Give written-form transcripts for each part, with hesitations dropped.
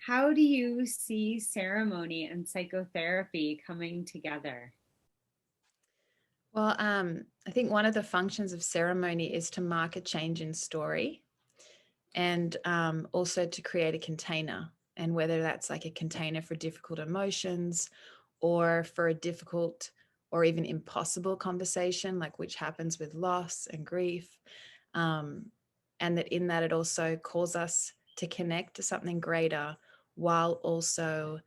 how do you see ceremony and psychotherapy coming together? Well, I think one of the functions of ceremony is to mark a change in story and also to create a container. And whether that's like a container for difficult emotions or for a difficult or even impossible conversation, like which happens with loss and grief. Um, and that in that it also calls us to connect to something greater while also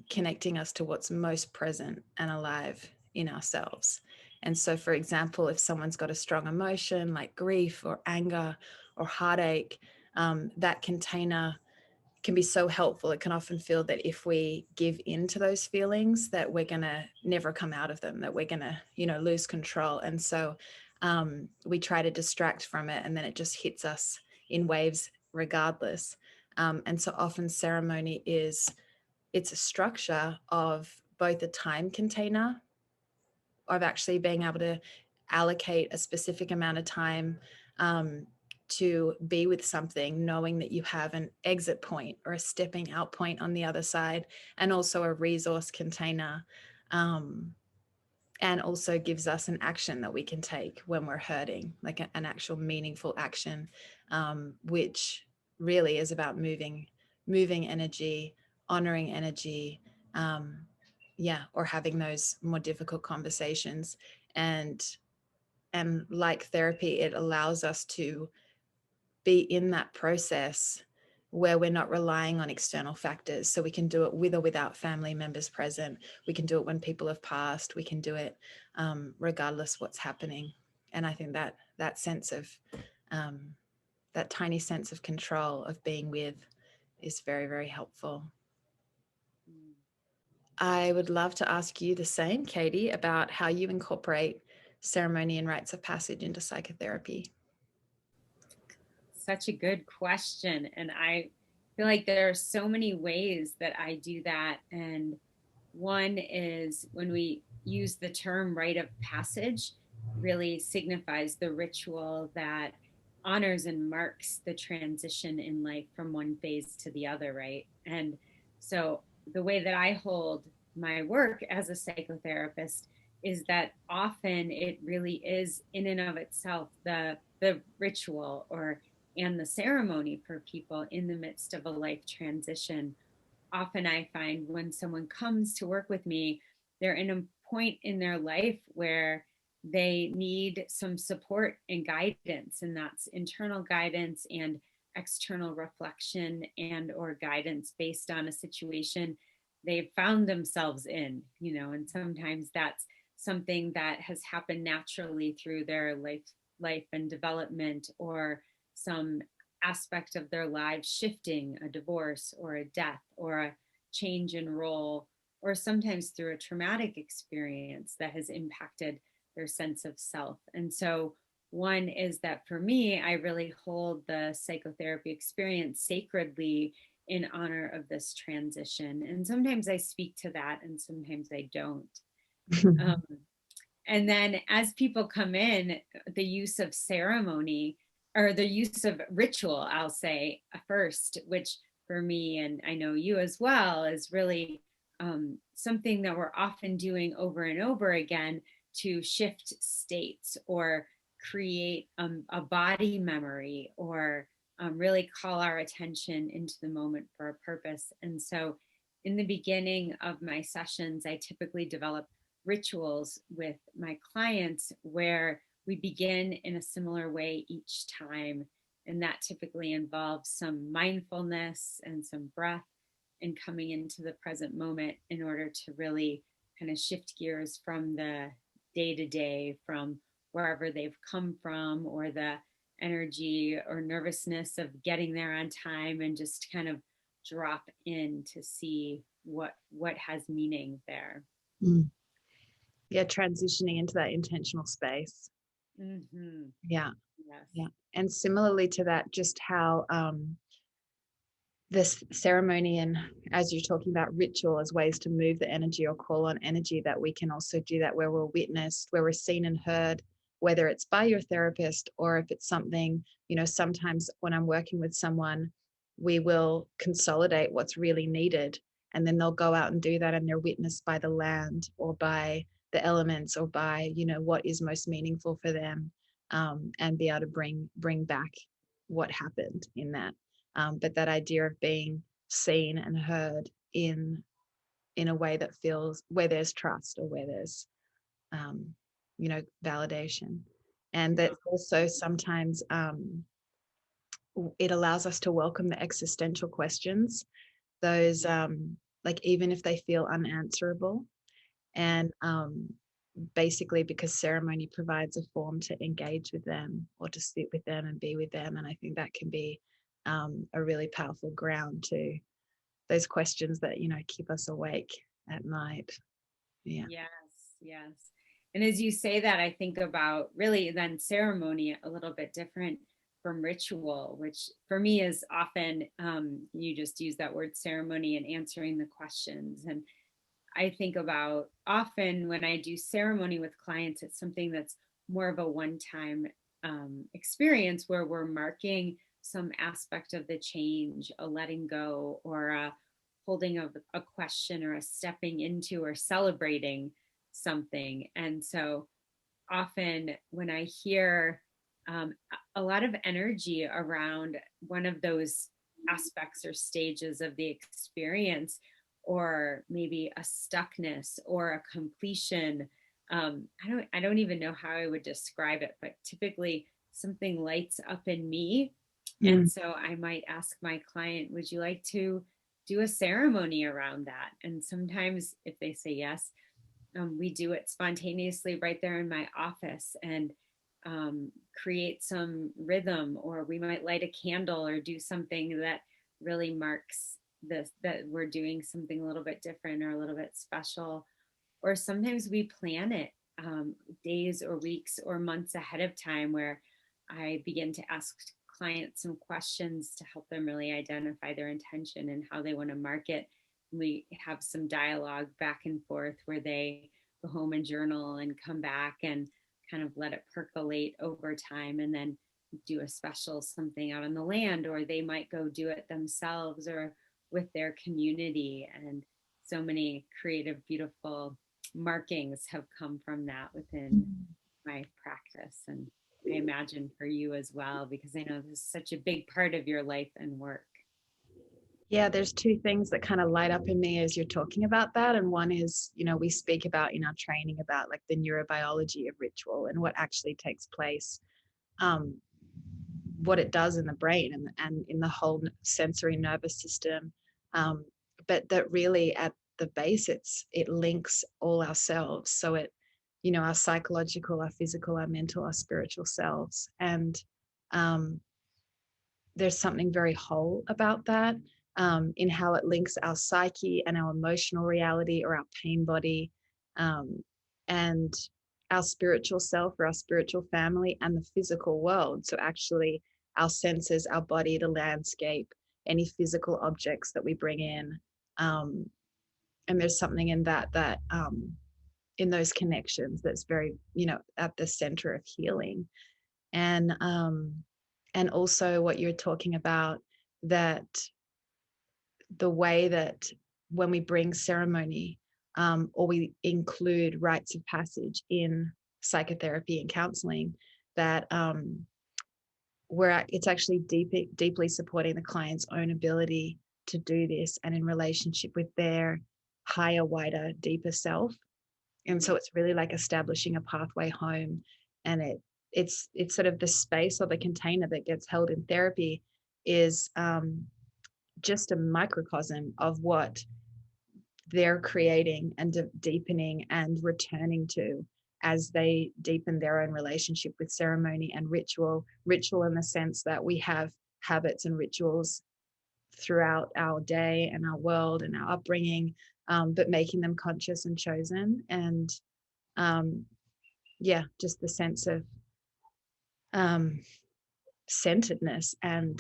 connecting us to what's most present and alive in ourselves. And so, for example, if someone's got a strong emotion like grief or anger or heartache, that container can be so helpful. It can often feel that if we give in to those feelings, that we're going to never come out of them, that we're going to, lose control. And so we try to distract from it, and then it just hits us in waves regardless. And so often ceremony it's a structure of both a time container of actually being able to allocate a specific amount of time to be with something, knowing that you have an exit point or a stepping out point on the other side, and also a resource container. And also gives us an action that we can take when we're hurting, like an actual meaningful action, which really is about moving energy, honoring energy, or having those more difficult conversations. And like therapy, it allows us to be in that process where we're not relying on external factors. So we can do it with or without family members present. We can do it when people have passed. We can do it regardless what's happening. And I think that sense of that tiny sense of control of being with is very, very helpful. I would love to ask you the same, Katie, about how you incorporate ceremony and rites of passage into psychotherapy. Such a good question. And I feel like there are so many ways that I do that. And one is when we use the term rite of passage, really signifies the ritual that honors and marks the transition in life from one phase to the other, right? And so the way that I hold my work as a psychotherapist is that often it really is in and of itself the ritual or and the ceremony for people in the midst of a life transition. Often I find when someone comes to work with me, they're in a point in their life where they need some support and guidance, and that's internal guidance and external reflection and or guidance based on a situation they've found themselves in, and sometimes that's something that has happened naturally through their life and development, or some aspect of their lives shifting, a divorce or a death or a change in role, or sometimes through a traumatic experience that has impacted their sense of self. And so one is that for me, I really hold the psychotherapy experience sacredly in honor of this transition. And sometimes I speak to that and sometimes I don't. Um, and then as people come in, the use of ceremony or the use of ritual, I'll say first, which for me, and I know you as well, is really something that we're often doing over and over again to shift states or create a body memory, or really call our attention into the moment for a purpose. And so in the beginning of my sessions, I typically develop rituals with my clients where we begin in a similar way each time. And that typically involves some mindfulness and some breath and coming into the present moment in order to really kind of shift gears from the day to day, from wherever they've come from, or the energy or nervousness of getting there on time, and just kind of drop in to see what has meaning there. Mm. Yeah, transitioning into that intentional space. Mm-hmm. Yeah, Yes. yeah. And similarly to that, just how this ceremony and as you're talking about ritual as ways to move the energy or call on energy, that we can also do that where we're witnessed, where we're seen and heard, whether it's by your therapist or if it's something, sometimes when I'm working with someone, we will consolidate what's really needed, and then they'll go out and do that, and they're witnessed by the land or by the elements or by, you know, what is most meaningful for them, and be able to bring back what happened in that. But that idea of being seen and heard in a way that feels, where there's trust or where there's you know, validation. And that also sometimes it allows us to welcome the existential questions, those like even if they feel unanswerable. And basically because ceremony provides a form to engage with them or to sit with them and be with them. And I think that can be a really powerful ground to those questions that, you know, keep us awake at night. Yeah. Yes, yes. And as you say that, I think about really then ceremony a little bit different from ritual, which for me is often, you just use that word ceremony and answering the questions. And I think about often when I do ceremony with clients, it's something that's more of a one-time experience where we're marking some aspect of the change, a letting go, or a holding of a question, or a stepping into, or celebrating something. And so often when I hear a lot of energy around one of those aspects or stages of the experience, or maybe a stuckness or a completion. I don't even know how I would describe it, but typically something lights up in me. And so I might ask my client, would you like to do a ceremony around that? And sometimes if they say yes, we do it spontaneously right there in my office, and create some rhythm, or we might light a candle or do something that really marks this, that we're doing something a little bit different or a little bit special. Or sometimes we plan it days or weeks or months ahead of time, where I begin to ask clients some questions to help them really identify their intention and how they want to market. We have some dialogue back and forth where they go home and journal and come back and kind of let it percolate over time, and then do a special something out on the land, or they might go do it themselves or with their community. And so many creative, beautiful markings have come from that within my practice. And I imagine for you as well, because I know this is such a big part of your life and work. Yeah, there's two things that kind of light up in me as you're talking about that. And one is, you know, we speak about in our training about like the neurobiology of ritual and what actually takes place, what it does in the brain and in the whole sensory nervous system. But that really at the base, it links all ourselves. So it, you know, our psychological, our physical, our mental, our spiritual selves. And there's something very whole about that, in how it links our psyche and our emotional reality or our pain body, and our spiritual self or our spiritual family and the physical world. So actually our senses, our body, the landscape, any physical objects that we bring in. And there's something in that in those connections that's very, you know, at the center of healing. And also what you're talking about, that the way that when we bring ceremony, or we include rites of passage in psychotherapy and counseling, that it's actually deeply supporting the client's own ability to do this and in relationship with their higher, wider, deeper self. And so it's really like establishing a pathway home. And it's sort of the space or the container that gets held in therapy is just a microcosm of what they're creating and deepening and returning to as they deepen their own relationship with ceremony and ritual in the sense that we have habits and rituals throughout our day and our world and our upbringing, but making them conscious and chosen. And yeah, just the sense of centeredness and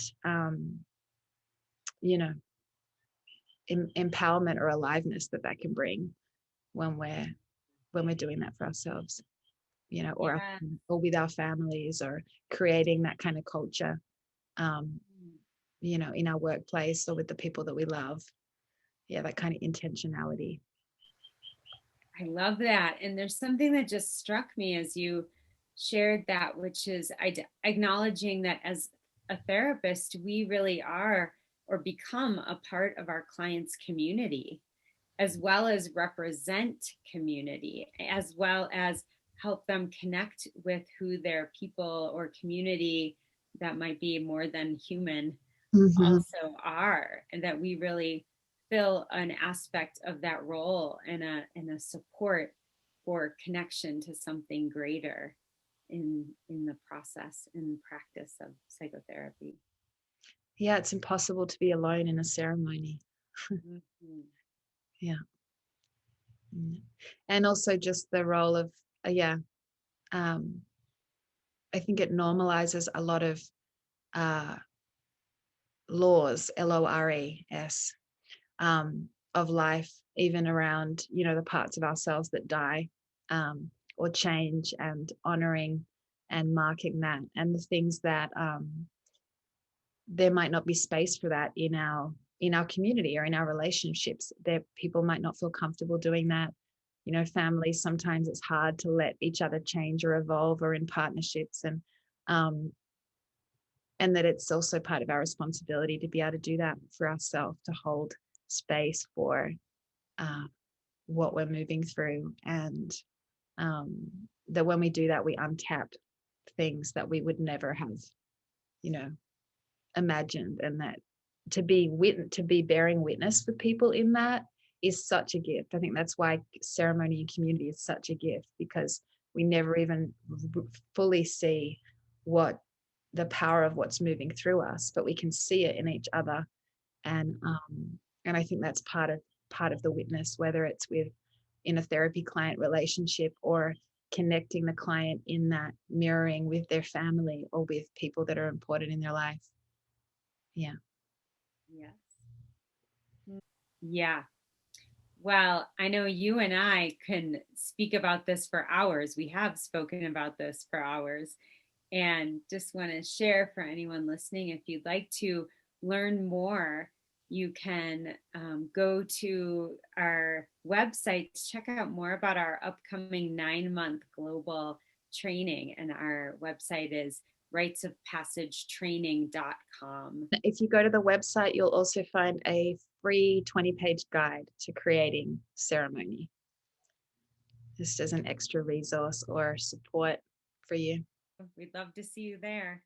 you know, empowerment or aliveness that can bring when we're doing that for ourselves, you know, Yeah. or with our families, or creating that kind of culture. um you know, in our workplace or with the people that we love. Yeah, that kind of intentionality. I love that. And there's something that just struck me as you shared that, which is acknowledging that as a therapist, we really are or become a part of our client's community, as well as represent community, as well as help them connect with who their people or community that might be more than human Mm-hmm. also are, and that we really fill an aspect of that role and a support for connection to something greater in the process and practice of psychotherapy. Yeah, it's impossible to be alone in a ceremony. Mm-hmm. Yeah. Mm. And also just the role of, yeah, um, I think it normalizes a lot of uh, laws, LORES, of life, even around, you know, the parts of ourselves that die, or change, and honoring and marking that, and the things that there might not be space for that in our community or in our relationships. There, people might not feel comfortable doing that. You know, families, sometimes it's hard to let each other change or evolve, or in partnerships, um, and that it's also part of our responsibility to be able to do that for ourselves, to hold space for uh, what we're moving through, and that when we do that, we untap things that we would never have, you know, imagined. And that to be bearing witness for people in that is such a gift. I think that's why ceremony and community is such a gift, because we never even fully see what the power of what's moving through us, but we can see it in each other. And I think that's part of the witness, whether it's with in a therapy client relationship, or connecting the client in that mirroring with their family or with people that are important in their life. Yeah. Yes. Yeah. Well, I know you and I can speak about this for hours. We have spoken about this for hours. And just want to share for anyone listening, if you'd like to learn more, you can go to our website to check out more about our upcoming 9-month global training. And our website is ritesofpassagetraining.com. If you go to the website, you'll also find a free 20-page guide to creating ceremony, just as an extra resource or support for you. We'd love to see you there.